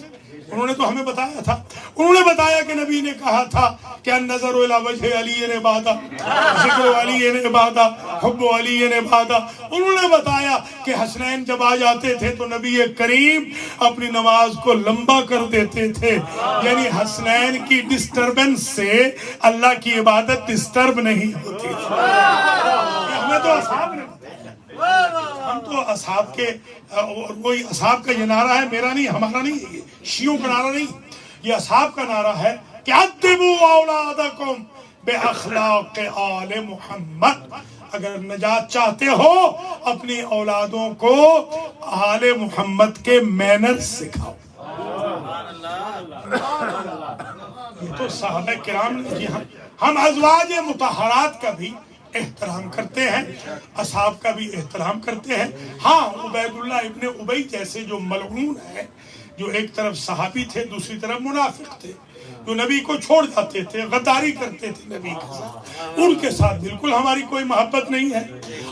انہوں نے تو ہمیں بتایا تھا، انہوں نے بتایا کہ نبی نے کہا تھا کہ النظر الی وجہ علی عبادہ، ذکر علی عبادہ، حب علی عبادہ۔ انہوں نے بتایا کہ حسنین جب آ جاتے تھے تو نبی کریم اپنی نماز کو لمبا کر دیتے تھے، یعنی حسنین کی ڈسٹربنس سے اللہ کی عبادت ڈسٹرب نہیں ہوتی تھی۔ ہمیں تو اصحاب نے، ہم تو اصحاب کے، اور وہی اصحاب کا یہ نعرہ ہے، میرا نہیں، ہمارا نہیں، یہ شیعوں کا نعرہ نہیں، یہ اصحاب کا نعرہ ہے کہ ادبوا اولادکم باخلاق آل محمد۔ اگر نجات چاہتے ہو اپنی اولادوں کو آل محمد کے مینر سکھاؤ۔ یہ تو صحابہ کرام جی ہم ازواج مطہرات کا بھی احترام کرتے ہیں، اصحاب کا بھی احترام کرتے ہیں۔ ہاں عبید اللہ ابن ابی جیسے جو ملعون ہے، جو ایک طرف صحابی تھے دوسری طرف منافق تھے، جو نبی کو چھوڑ جاتے تھے، غداری کرتے تھے نبی کے ساتھ، ان کے ساتھ بالکل ہماری کوئی محبت نہیں ہے۔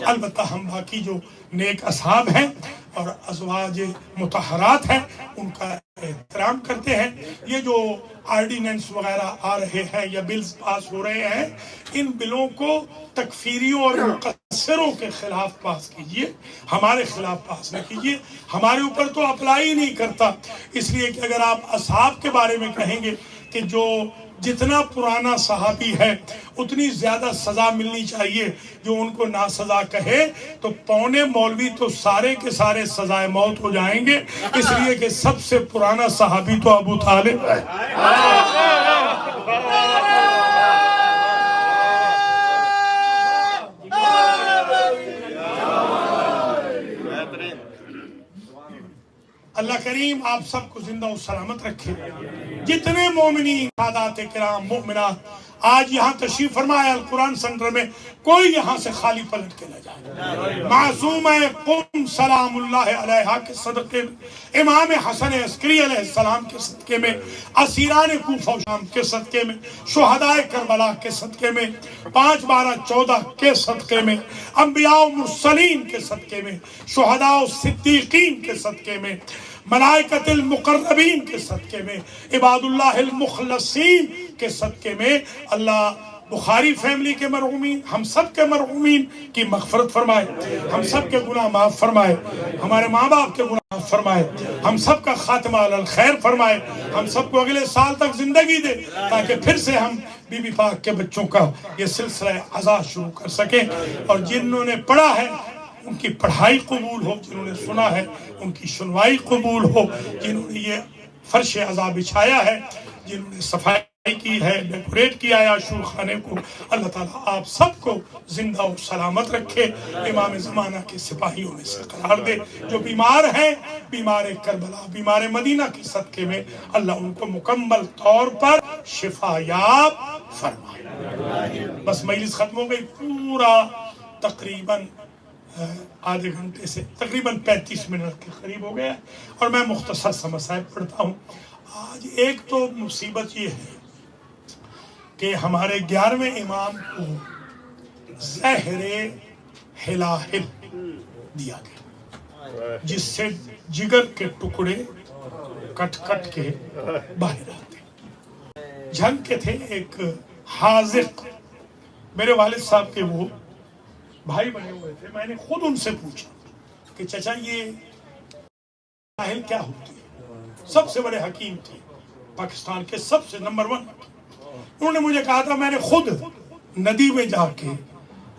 البتہ ہم باقی جو نیک اصحاب ہیں اور ازواج مطہرات ہیں ان کا احترام کرتے ہیں۔ یہ جو آرڈیننس وغیرہ آ رہے ہیں یا بلز پاس ہو رہے ہیں، ان بلوں کو تکفیریوں اور مقصروں کے خلاف پاس کیجئے، ہمارے خلاف پاس نہ کیجئے۔ ہمارے اوپر تو اپلائی نہیں کرتا، اس لیے کہ اگر آپ اصحاب کے بارے میں کہیں گے کہ جو جتنا پرانا صحابی ہے اتنی زیادہ سزا ملنی چاہیے، جو ان کو ناسزا کہے تو پونے مولوی تو سارے کے سارے سزائے موت ہو جائیں گے، اس لیے کہ سب سے پرانا صحابی تو ابو طالب ہے۔ اللہ کریم آپ سب کو زندہ و سلامت رکھے۔ جتنے مومنین سادات کرام مومنات آج یہاں تشریف فرمایا القرآن سنٹر میں، کوئی یہاں سے خالی پلٹ کے نہ جائے۔ معصومہ قم سلام اللہ علیہا کے صدقے میں، امام حسن عسکری علیہ السلام کے صدقے میں، اسیران کوفہ و شام کے صدقے میں، شہدائے کربلا کے صدقے میں، 5 12 14 کے صدقے میں، انبیاء و مرسلین کے صدقے میں، شہداء و صدیقین کے صدقے میں، ملائکۃ المقربین کے صدقے میں، عباد اللہ المخلصین کے صدقے میں اللہ بخاری فیملی کے مرحومین، ہم سب کے مرحومین کی مغفرت فرمائے، ہم سب کے گناہ معاف فرمائے، ہمارے ماں باپ کے گناہ معاف فرمائے، ہم سب کا خاتمہ علی الخیر فرمائے، ہم سب کو اگلے سال تک زندگی دے تاکہ پھر سے ہم بی بی پاک کے بچوں کا یہ سلسلہ عزا شروع کر سکیں، اور جنہوں نے پڑھا ہے ان کی پڑھائی قبول ہو، جنہوں نے سنا ہے ان کی سنوائی قبول ہو، جنہوں نے یہ فرش عزا بچھایا ہے، جنہوں نے صفائی کی ہے، ڈیکوریٹ کیا ہے عاشور خانے کو، اللہ تعالیٰ آپ سب کو زندہ و سلامت رکھے، امام زمانہ کے سپاہیوں میں سے قرار دے۔ جو بیمار ہیں، بیمار کربلا، بیمار مدینہ کے صدقے میں اللہ ان کو مکمل طور پر شفا یاب فرمائے۔ بس مجلس ختم ہو گئی، پورا تقریباً آدھے گھنٹے سے تقریباً 35 منٹ کے قریب ہو گیا، اور میں مختصر سا مسائل پڑھتا ہوں۔ آج ایک تو مصیبت یہ ہے کہ ہمارے 11ویں امام کو زہر ہلاہل دیا گیا، جس سے جگر کے ٹکڑے کٹ کٹ کے باہر آتے۔ جھنگ کے تھے ایک حاذق، میرے والد صاحب کے وہ بھائی بنے ہوئے تھے، میں نے خود ان سے پوچھا کہ چچا یہ ہلاہل کیا ہوتی ہے؟ سب سے بڑے حکیم تھے پاکستان کے، سب سے نمبر 1۔ انہوں نے مجھے کہا تھا میں نے خود ندی میں جا کے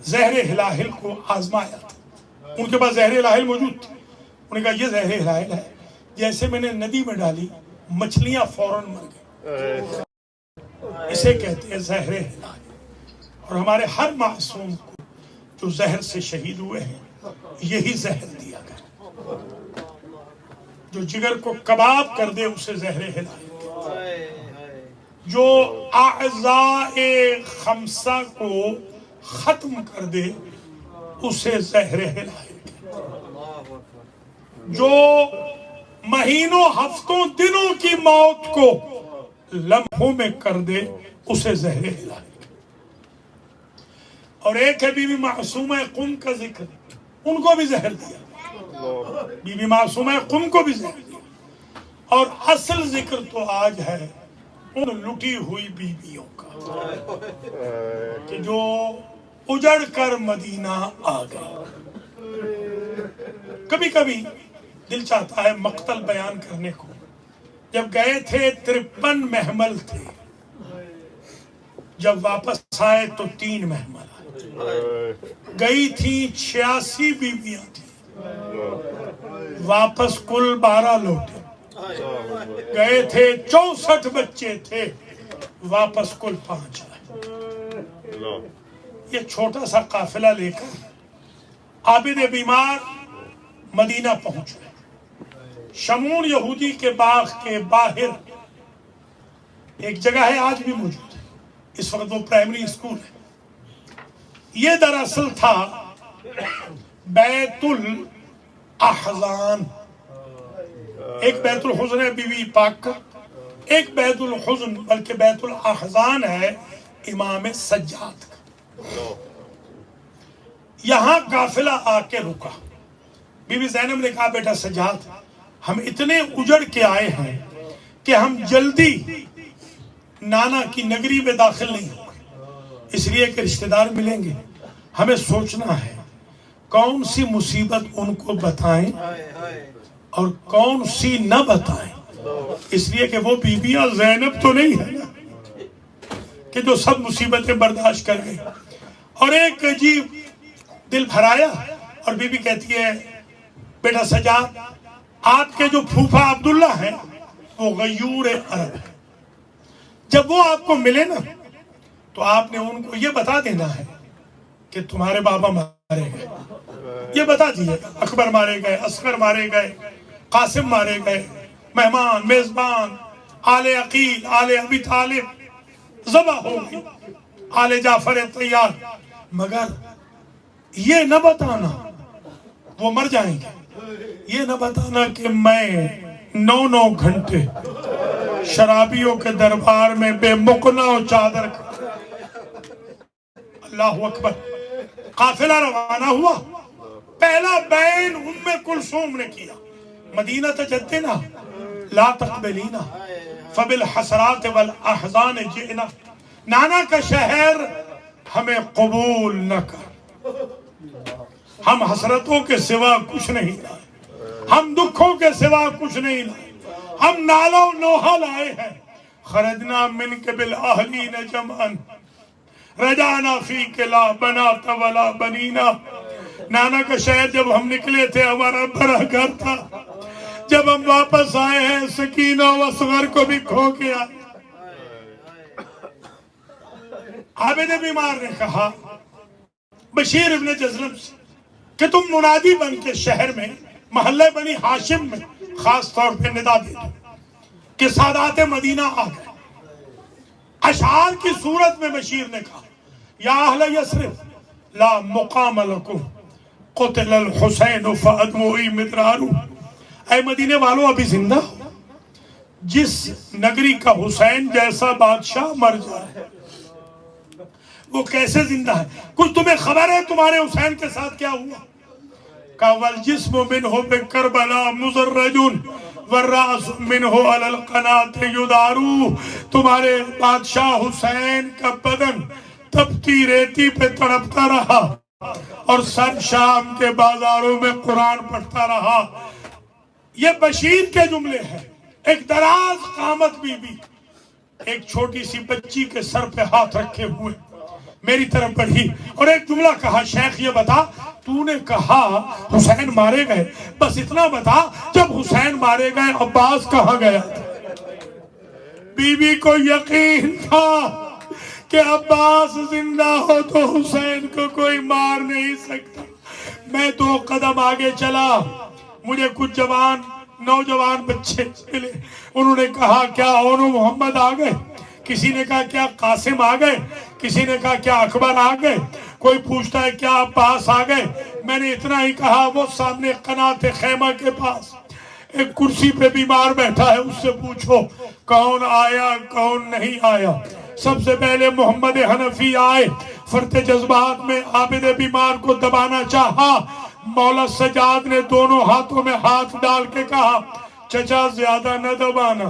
زہر ہلاہل کو آزمایا تھا، ان کے پاس زہر ہلاہل موجود تھی، انہوں نے کہا یہ زہر ہلاہل ہے، جیسے میں نے ندی میں ڈالی مچھلیاں فوراً مر گئی، اسے کہتے ہیں زہر ہلاہل۔ اور ہمارے ہر معصوم کو جو زہر سے شہید ہوئے ہیں یہی زہر دیا گیا، جو جگر کو کباب کر دے اسے زہر ہلاہل، جو اعضاء خمسہ کو ختم کر دے اسے زہر ہلاہل، جو مہینوں ہفتوں دنوں کی موت کو لمحوں میں کر دے اسے زہر ہلاہل۔ اور ایک ہے بی بی معصومہ قم کا ذکر، ان کو بھی زہر دیا، بی بی معصومہ قم کو بھی زہر دیا۔ اور اصل ذکر تو آج ہے ان لٹی ہوئی بیویوں کا کہ جو اجڑ کر مدینہ آ گئی۔ کبھی کبھی دل چاہتا ہے مقتل بیان کرنے کو، جب گئے تھے 53 محمل تھے، جب واپس آئے تو 3 محمل آئے، گئی تھی 86 بیویاں تھیں، واپس کل 12 لوٹے، گئے تھے 64 بچے تھے، واپس کل 5 آئے۔ یہ چھوٹا سا قافلہ لے کر عابد بیمار مدینہ پہنچ گئے، شمون یہودی کے باغ کے باہر ایک جگہ ہے، آج بھی موجود ہے، اس وقت وہ پرائمری اسکول ہے۔ یہ دراصل تھا بیت الاحزان، ایک بیت الحزن ہے بی بی پاک کا، ایک بیت الحزن بلکہ بیت الاحزان ہے امام سجاد کا۔ یہاں قافلہ آ کے رکا۔ بی بی زینب نے کہا بیٹا سجاد، ہم اتنے اجڑ کے آئے ہیں کہ ہم جلدی نانا کی نگری میں داخل نہیں ہوں گے، اس لیے کہ رشتہ دار ملیں گے، ہمیں سوچنا ہے کون سی مصیبت ان کو بتائیں اور کون سی نہ بتائیں، اس لیے کہ وہ بی بیاں زینب تو نہیں ہے نا کہ جو سب مصیبتیں برداشت کر گئی۔ اور ایک عجیب دل بھرایا، اور بی بی کہتی ہے بیٹا سجاد، آپ کے جو پھوپھا عبداللہ ہیں وہ غیور عرب ہے، جب وہ آپ کو ملے نا تو آپ نے ان کو یہ بتا دینا ہے کہ تمہارے بابا مارے گئے، یہ بتا دیجیے اکبر مارے گئے، اصغر مارے گئے، قاسم مارے گئے، مہمان میزبان آل عقیل آل ابی طالب ذبح ہو گئی، آل جعفر طیار، مگر یہ نہ بتانا وہ مر جائیں گے، یہ نہ بتانا کہ میں 9 گھنٹے شرابیوں کے دربار میں بے مقنع و چادر کا۔ اللہ اکبر۔ قافلہ روانہ ہوا، پہلا بین ام کلثوم نے کیا، مدینہ تجدنا لا تقبلینا فبالحسرات والاحزان جئنا، نانا کا شہر ہمیں قبول نہ کر، ہم حسرتوں کے سوا کچھ نہیں لائے، ہم دکھوں کے سوا کچھ نہیں لائے، ہم نالا و نوحہ لائے ہیں، خرجنا منک بالاہلین جمعا رجعنا فیک لا بنات ولا بنینا۔ نانا کا شہر جب ہم نکلے تھے ہمارا بڑا گھر تھا، جب ہم واپس آئے ہیں سکینہ و اصغر کو بھی کھو کے آئے۔ عابد بیمار نے کہا بشیر ابن جزلم سے کہ تم منادی بن کے شہر میں محلہ بنی ہاشم میں خاص طور پہ ندا دے دو کہ سادات مدینہ آ گئے۔ اشعار کی صورت میں بشیر نے کہا یا اہل یثرب لا مقام لکم قتل الحسین فادموئی مدرارو، اے مدینے والوں ابھی زندہ ہو، جس نگری کا حسین جیسا بادشاہ مر جائے وہ کیسے زندہ ہے؟ کچھ تمہیں خبر ہے تمہارے حسین کے ساتھ کیا ہوا؟ کہ والجسم منہ بکربلا مزرج والراس منہ علی القناة یدارو، تمہارے بادشاہ حسین کا بدن تپتی ریتی پہ تڑپتا رہا اور سر شام کے بازاروں میں قرآن پڑھتا رہا۔ یہ بشیر کے جملے ہیں۔ ایک دراز قامت بی بی ایک چھوٹی سی بچی کے سر پہ ہاتھ رکھے ہوئے میری طرف بڑھی اور ایک جملہ کہا شیخ یہ بتا تو نے کہا حسین مارے گئے، بس اتنا بتا جب حسین مارے گئے عباس کہاں گیا تھا؟ بی بی کو یقین تھا کہ عباس زندہ ہو تو حسین کو کوئی مار نہیں سکتا۔ میں 2 قدم آگے چلا، مجھے کچھ نوجوان بچے ملے، انہوں نے کہا کیا اونو محمد آ گئے، کسی نے کہا کیا قاسم آ گئے، کسی نے کہا کیا اکبر آ گئے، کوئی پوچھتا ہے کیا عباس آ گئے۔ میں نے اتنا ہی کہا وہ سامنے قناۃ خیمہ کے پاس ایک کرسی پہ بیمار بیٹھا ہے، اس سے پوچھو کون آیا کون نہیں آیا۔ سب سے پہلے محمد حنفی آئے، فرط جذبات میں عابد بیمار کو دبانا چاہا، مولا سجاد نے دونوں ہاتھوں میں ہاتھ ڈال کے کہا چچا زیادہ نہ دبانا،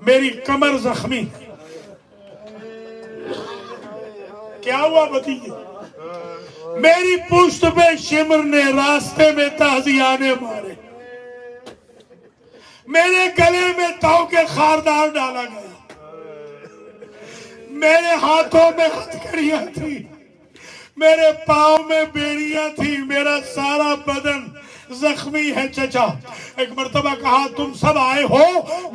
میری کمر زخمی ہے۔ کیا ہوا بتائیے؟ میری پشت پہ شمر نے راستے میں تازیانے مارے، میرے گلے میں تو کے خاردار ڈالا گیا، میرے ہاتھوں میں ہتھکڑیاں تھی، میرے پاؤں میں بیڑیاں تھی، میرا سارا بدن زخمی ہے چچا۔ ایک مرتبہ کہا تم سب آئے ہو،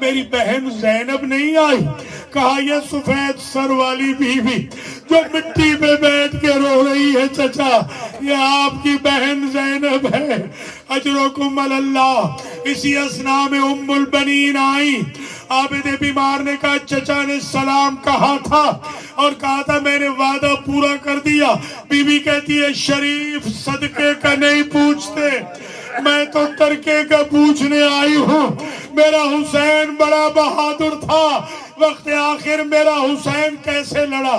میری بہن زینب نہیں آئی، کہا یہ سفید سر والی بیوی جو مٹی پہ بیٹھ کے رو رہی ہے چچا یہ آپ کی بہن زینب ہے، اجرکم اللہ۔ اسی اثنا میں ام البنین آئی، عابد بیمار نے کہا چچا نے سلام کہا تھا اور کہا تھا میں نے وعدہ پورا کر دیا۔ بی بی کہتی ہے شریف صدقے کا نہیں پوچھتے، میں تو ترکے کا پوچھنے آئی ہوں۔ میرا حسین بڑا بہادر تھا، وقت آخر میرا حسین کیسے لڑا؟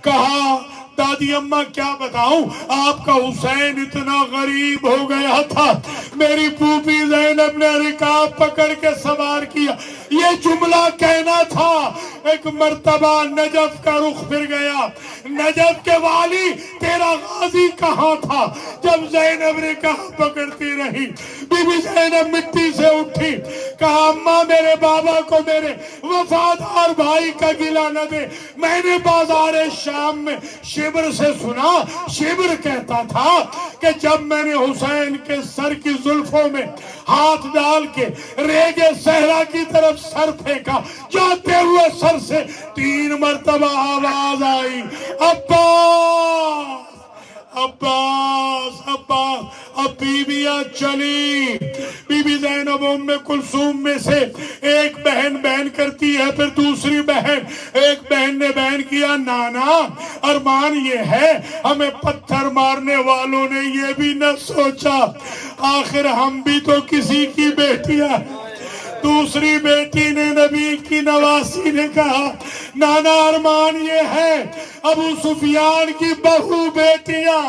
کہا دادی اماں کیا بتاؤں، آپ کا حسین اتنا غریب ہو گیا تھا، میری پھوپھی زینب نے رکاب پکڑ کے سوار کیا۔ یہ جملہ کہنا تھا۔ ایک مرتبہ نجف کا رخ پھر گیا، نجف کے والی تیرا غازی کہاں تھا؟ جب زینب نے کہا پکڑتی رہی، بی بی زینب مٹی سے اٹھی، کہا اماں میرے بابا کو میرے وفادار بھائی کا گلہ نہ دے، میں نے بازار شام میں شبر سے سنا، شبر کہتا تھا کہ جب میں نے حسین کے سر کی زلفوں میں ہاتھ ڈال کے ریگے صحرا کی طرف سر پھینکا، جاتے ہوئے سر سے 3 مرتبہ آواز آئی عباس عباس عباس۔ اب بیویاں چلی، بی بی زینب ام کلثوم میں سے ایک بہن کرتی ہے، پھر دوسری بہن، ایک بہن نے بیان کیا نانا ارمان یہ ہے ہمیں پتھر مارنے والوں نے یہ بھی نہ سوچا آخر ہم بھی تو کسی کی بیٹیاں۔ دوسری بیٹی نے نبی کی نواسی نے کہا نانا ارمان یہ ہے ابو سفیان کی بہو بیٹیاں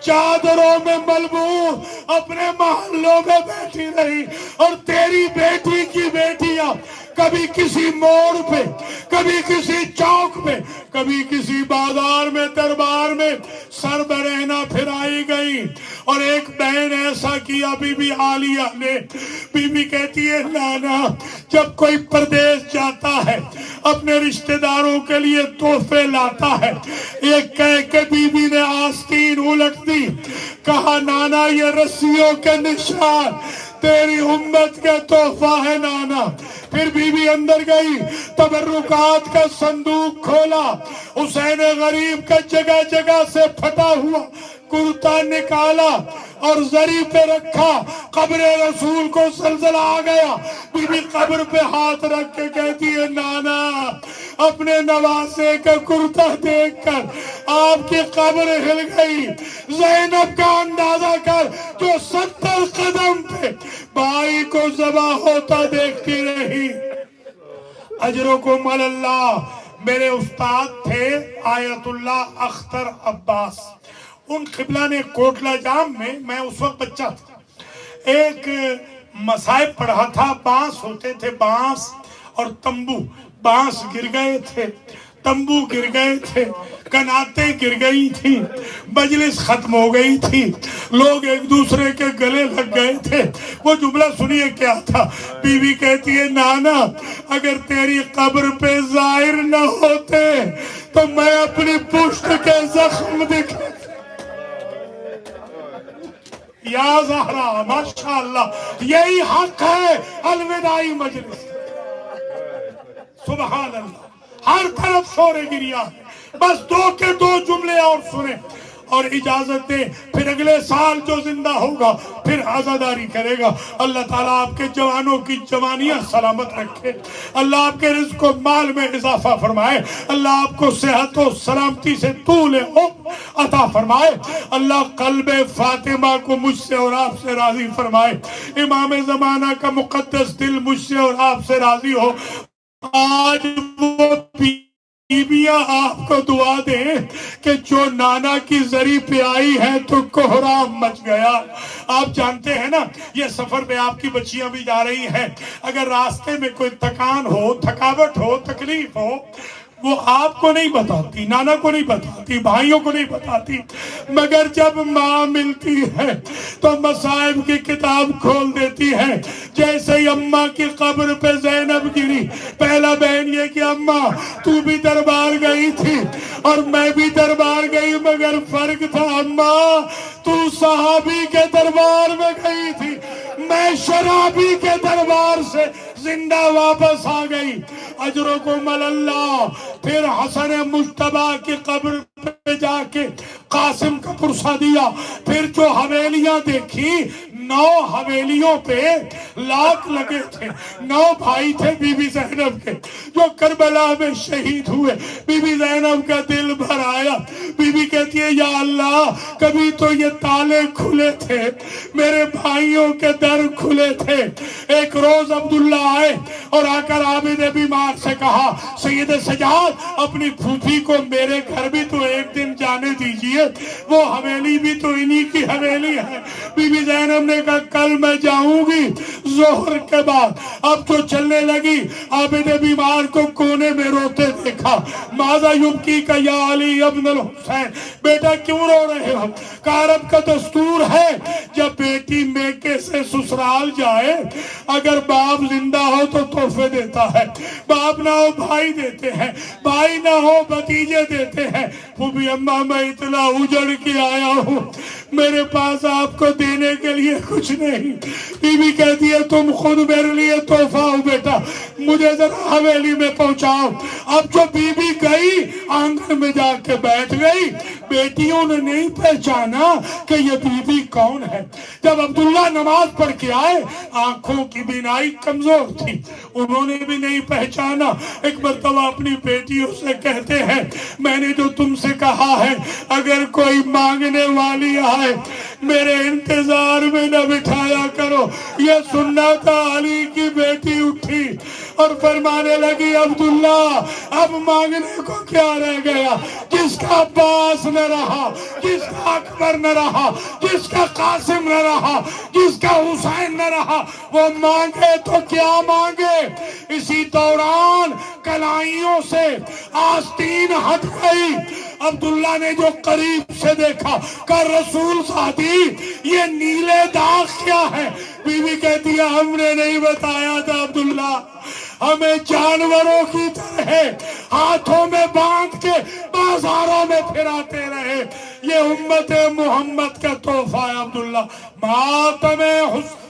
چادروں میں ملبوس اپنے محلوں میں بیٹھی رہی، اور تیری بیٹی کی بیٹیاں کبھی کسی موڑ پہ، کبھی کسی چوک پہ، کبھی کسی بازار میں دربار میں سر برہنہ پھرائی گئی۔ اور ایک بہن ایسا کیا بی بی عالیہ نے، بی بی کہتی ہے نانا جب کوئی پردیس جاتا ہے اپنے رشتہ داروں کے لیے تحفے لاتا ہے، ایک کہہ کے بی بی نے آستین الٹ دی، کہا نانا یہ رسیوں کے نشان تیری امت کا تحفہ ہے نانا۔ پھر بی بی اندر گئی، تبرکات کا صندوق کھولا، حسین غریب کا جگہ جگہ سے پھٹا ہوا کرتا نکالا اور زری پہ رکھا، قبر رسول کو زلزلہ آ گیا، بی بی قبر پہ ہاتھ رکھ کے کہتی ہے نانا اپنے نواسے کا کرتا دیکھ کر آپ کی قبر ہل گئی، زینب کا اندازہ کر جو 70 قدم پہ بھائی کو ذبح ہوتا دیکھتی رہی۔ اجرکم اللہ۔ میرے استاد تھے آیت اللہ اختر عباس، ان قبلہ نے کوٹلہ جام میں اس وقت بچہ تھا، ایک مصائب پڑھا تھا، بانس ہوتے تھے، بانس اور تمبو، بانس گر گئے تھے، تمبو گر گئے تھے، کناتیں گر گئی تھی، مجلس ختم ہو گئی تھی، لوگ ایک دوسرے کے گلے لگ گئے تھے۔ وہ جملہ سنیے کیا تھا، بی بی کہتی ہے نانا اگر تیری قبر پہ ظاہر نہ ہوتے تو میں اپنی پشت کے زخم دکھا۔ یا زہرا ماشاءاللہ یہی حق ہے الوداعی مجلس، سبحان اللہ، ہر طرف شور گریا ہے۔ بس 2 کے 2 جملے اور سنیں اور اجازت دیں، پھر اگلے سال جو زندہ ہوگا پھر عزاداری کرے گا۔ اللہ تعالیٰ آپ کے جوانوں کی جوانیاں سلامت رکھے، اللہ آپ کے رزق و مال میں اضافہ فرمائے، اللہ آپ کو صحت و سلامتی سے طول عمر عطا فرمائے، اللہ قلب فاطمہ کو مجھ سے اور آپ سے راضی فرمائے، امام زمانہ کا مقدس دل مجھ سے اور آپ سے راضی ہو۔ آج وہ بیویاں آپ کو دعا دیں کہ جو نانا کی زری پہ آئی ہے تو کوہرام مچ گیا۔ آپ جانتے ہیں نا یہ سفر میں آپ کی بچیاں بھی جا رہی ہیں، اگر راستے میں کوئی تکان ہو، تھکاوٹ ہو، تکلیف ہو، وہ آپ کو نہیں بتاتی، نانا کو نہیں بتاتی، بھائیوں کو نہیں بتاتی، مگر جب ماں ملتی ہے تو مصائب کی کتاب کھول دیتی ہے۔ جیسے ہی اماں کی قبر پہ زینب گری، پہلا بہن یہ کہ اماں تو بھی دربار گئی تھی اور میں بھی دربار گئی، مگر فرق تھا اماں تو صحابی کے دربار میں گئی تھی، میں شرابی کے دربار سے زندہ واپس آ گئی، اجرکم اللہ۔ پھر حسن مجتبیٰ کی قبر پہ جا کے قاسم کا پرسہ دیا، پھر جو حویلیاں دیکھی 9 حویلیوں پہ لاکھ لگے تھے، 9 بھائی تھے بی بی زینب کے جو کربلا میں شہید ہوئے۔ بی بی زینب کا دل بھر آیا، بی بی کہتی ہے یا اللہ کبھی تو یہ تالے کھلے تھے، میرے بھائیوں کے در کھلے تھے۔ ایک روز عبداللہ آئے اور آ کر عابد بیمار سے کہا سید سجاد اپنی پھوپھی کو میرے گھر بھی تو ایک دن جانے دیجئے، وہ حویلی بھی تو انہی کی حویلی ہے۔ بی بی زینب نے کہا کل میں جاؤں گی ظہر کے بعد۔ اب تو چلنے لگی، عابد بیمار کو کونے میں روتے دیکھا، ماذا یبکی کا یا علی ابن الحسین، بیٹا کیوں رو رہے ہو؟ کہا عرب کا دستور ہے جب بیٹی میکے سے سسرال جائے اگر باپ زندہ ہو تو تحفے دیتا ہے، باپ نہ ہو بھائی دیتے ہیں، بھائی نہ ہو بھتیجے دیتے ہیں۔ پھوپھی اماں میں اتنا اجڑ کے آیا ہوں، میرے پاس آپ کو دینے کے لیے کچھ نہیں۔ بی بی کہتی ہے تم خود میرے لیے تحفہ ہو بیٹا، مجھے ذرا حویلی میں پہنچاؤ۔ اب جو بی بی گئی آنگن میں جا کے بیٹھ گئی، بیٹیوں نے نہیں پہچانا کہ یہ بی بی کون ہے۔ جب عبداللہ نماز پڑھ کے آئے آنکھوں کی بینائی کمزور تھی، انہوں نے بھی نہیں پہچانا۔ ایک مرتبہ اپنی بیٹیوں سے کہتے ہیں میں نے جو تم سے کہا ہے اگر کوئی مانگنے والی آئے میرے انتظار میں نہ بٹھایا کرو۔ یہ سننا تھا۔ علی کی بیٹی اٹھی اور فرمانے لگی عبداللہ اب مانگنے کو کیا رہ گیا؟ جس کا عباس نہ رہا، جس کا اکبر نہ رہا، جس کا قاسم نہ رہا، جس کا حسین نہ رہا، وہ مانگے تو کیا مانگے۔ اسی دوران کلائیوں سے آستین ہٹ گئی۔ عبداللہ نے جو قریب سے دیکھا کہ رسول ساتھی یہ نیلے داغ کیا ہے؟ بی بی کہتی ہے ہم نے نہیں بتایا تھا عبداللہ، ہمیں جانوروں کی طرح ہاتھوں میں باندھ کے بازاروں میں پھراتے رہے۔ یہ امت محمد کا تحفہ ہے عبداللہ۔ ماتم حسین